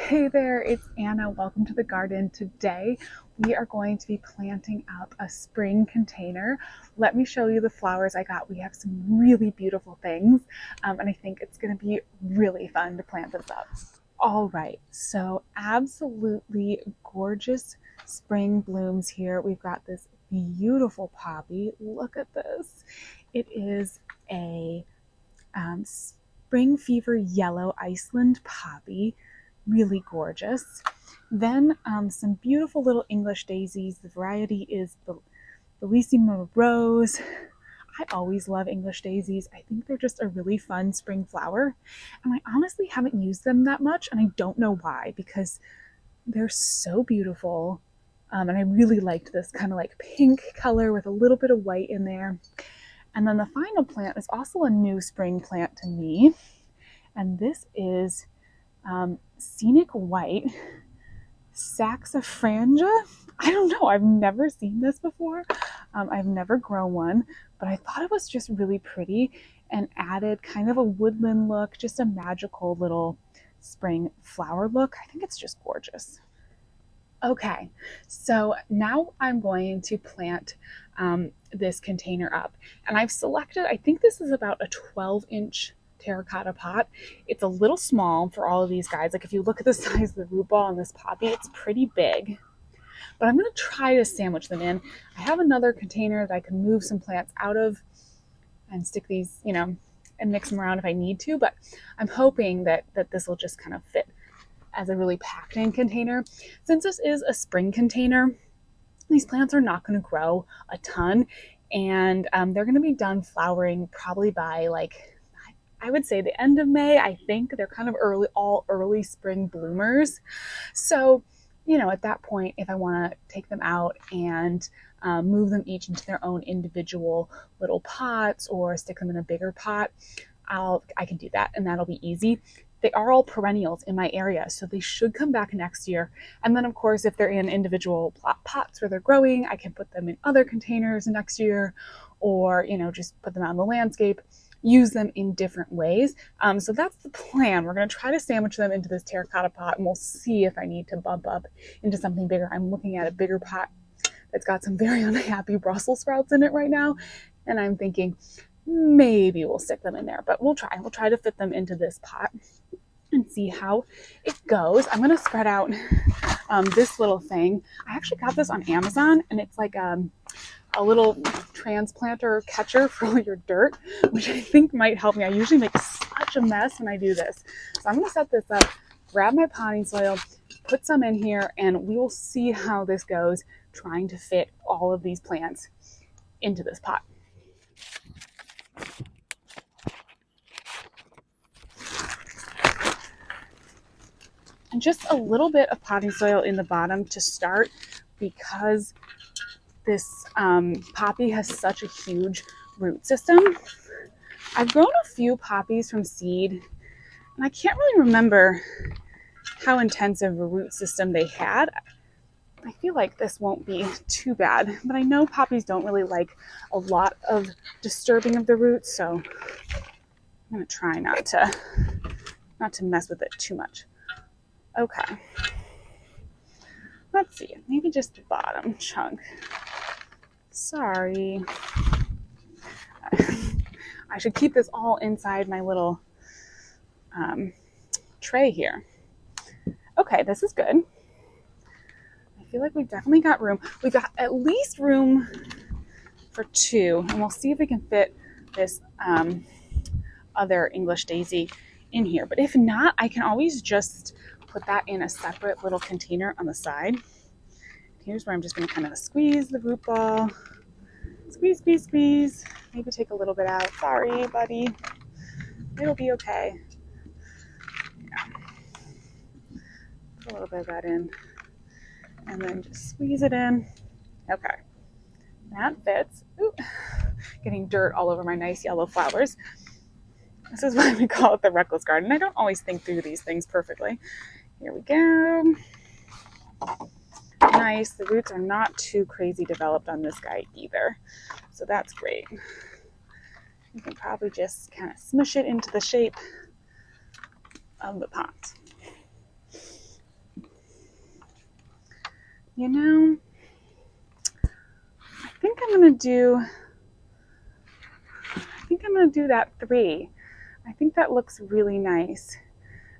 Hey there, it's Anna. Welcome to the garden. Today we are going to be planting up a spring container. Let me show you the flowers I got. We have some really beautiful things, and I think it's going to be really fun to plant this up. All right, so absolutely gorgeous spring blooms here. We've got this beautiful poppy. Look at this. It is a spring fever yellow Iceland poppy, really gorgeous. Then some beautiful little English daisies. The variety is Bellissima Rose. I always love English daisies. I think they're just a really fun spring flower. And I honestly haven't used them that much, and I don't know why, because they're so beautiful. And I really liked this kind of like pink color with a little bit of white in there. And then the final plant is also a new spring plant to me. And this is Scenic White Saxifranga. I don't know. I've never seen this before. I've never grown one, but I thought it was just really pretty and added kind of a woodland look, just a magical little spring flower look. I think it's just gorgeous. Okay, so now I'm going to plant this container up. And I've selected, I think this is about a 12-inch terracotta pot. It's a little small for all of these guys. Like if you look at the size of the root ball on this poppy, it's pretty big. But I'm going to try to sandwich them in. I have another container that I can move some plants out of and stick these, and mix them around if I need to. But I'm hoping that this will just kind of fit as a really packed in container. Since this is a spring container, these plants are not going to grow a ton, and they're going to be done flowering probably by, like, I would say the end of May. I think they're kind of early spring bloomers. So, at that point, if I want to take them out and move them each into their own individual little pots or stick them in a bigger pot, I can do that, and that'll be easy. They are all perennials in my area, so they should come back next year. And then, of course, if they're in individual pots where they're growing, I can put them in other containers next year, or, just put them out in the landscape, use them in different ways. So that's the plan. We're going to try to sandwich them into this terracotta pot, and we'll see if I need to bump up into something bigger. I'm looking at a bigger pot that's got some very unhappy Brussels sprouts in it right now, and I'm thinking maybe we'll stick them in there, but we'll try. We'll try to fit them into this pot and see how it goes. I'm going to spread out this little thing. I actually got this on Amazon, and it's like a little transplanter catcher for all your dirt, which I think might help me. I usually make such a mess when I do this. So I'm going to set this up, grab my potting soil, put some in here, and we will see how this goes, trying to fit all of these plants into this pot. And just a little bit of potting soil in the bottom to start, because this poppy has such a huge root system. I've grown a few poppies from seed, and I can't really remember how intensive a root system they had. I feel like this won't be too bad, but I know poppies don't really like a lot of disturbing of the roots, so I'm going to try not to mess with it too much. Okay. Let's see, maybe just the bottom chunk. Sorry. I should keep this all inside my little tray here. Okay, this is good. I feel like we've definitely got room. We've got at least room for two, and we'll see if we can fit this other English daisy in here. But if not, I can always just put that in a separate little container on the side. Here's where I'm just going to kind of squeeze the root ball. Squeeze, squeeze, squeeze. Maybe take a little bit out. Sorry, buddy. It'll be okay. Yeah. Put a little bit of that in. And then just squeeze it in. Okay. That fits. Ooh. Getting dirt all over my nice yellow flowers. This is why we call it the reckless garden. I don't always think through these things perfectly. Here we go. Nice. The roots are not too crazy developed on this guy either, so that's great. You can probably just kind of smush it into the shape of the pot. You know, I think I'm gonna do that 3. I think that looks really nice.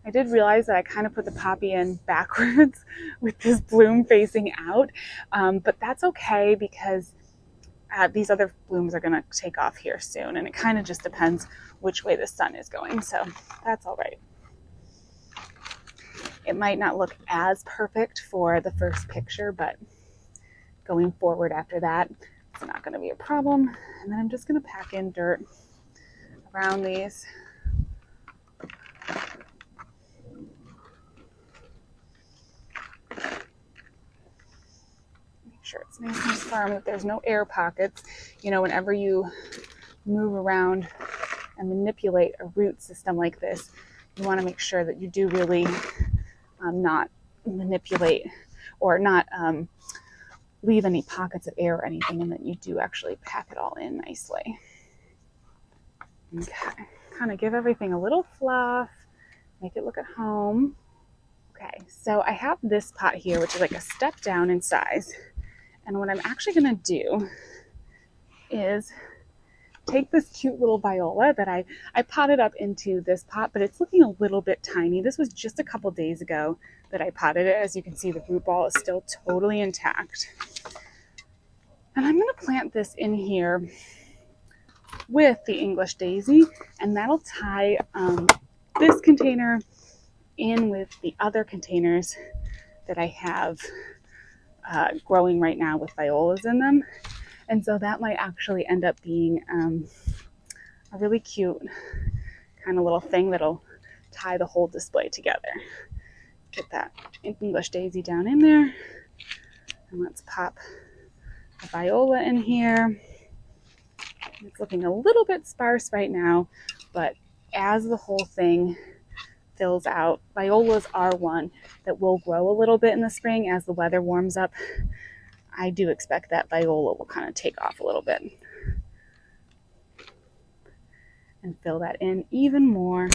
I did realize that I kind of put the poppy in backwards with this bloom facing out, but that's okay because these other blooms are going to take off here soon, and it kind of just depends which way the sun is going, so that's all right. It might not look as perfect for the first picture, but going forward after that, it's not going to be a problem. And then I'm just going to pack in dirt around these. Make sure it's nice and firm, that there's no air pockets. You know, whenever you move around and manipulate a root system like this, you want to make sure that you do really not manipulate or not leave any pockets of air or anything, and that you do actually pack it all in nicely. Okay, kind of give everything a little fluff, make it look at home. Okay, so I have this pot here, which is like a step down in size. And what I'm actually gonna do is take this cute little viola that I potted up into this pot, but it's looking a little bit tiny. This was just a couple days ago that I potted it. As you can see, the root ball is still totally intact. And I'm gonna plant this in here with the English daisy, and that'll tie this container in with the other containers that I have growing right now with violas in them. And so that might actually end up being a really cute kind of little thing that'll tie the whole display together. Get that English daisy down in there, and let's pop the viola in here. It's looking a little bit sparse right now, but as the whole thing fills out, violas are one that will grow a little bit in the spring as the weather warms up. I do expect that viola will kind of take off a little bit and fill that in even more.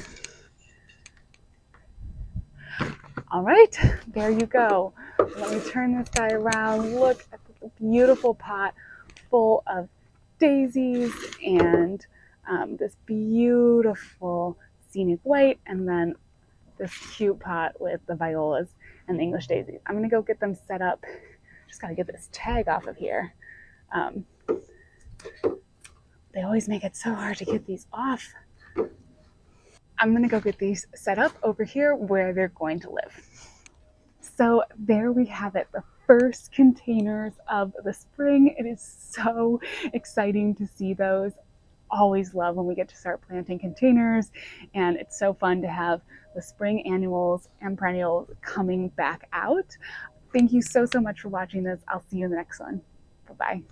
All right, there you go. Let me turn this guy around. Look at the beautiful pot full of daisies and this beautiful scenic white, and then this cute pot with the violas and the English daisies. I'm gonna go get them set up. Just gotta get this tag off of here. They always make it so hard to get these off. I'm gonna go get these set up over here where they're going to live. So there we have it, the first containers of the spring. It is so exciting to see those. Always love when we get to start planting containers, and it's so fun to have the spring annuals and perennials coming back out. Thank you so much for watching this. I'll see you in the next one. Bye-bye.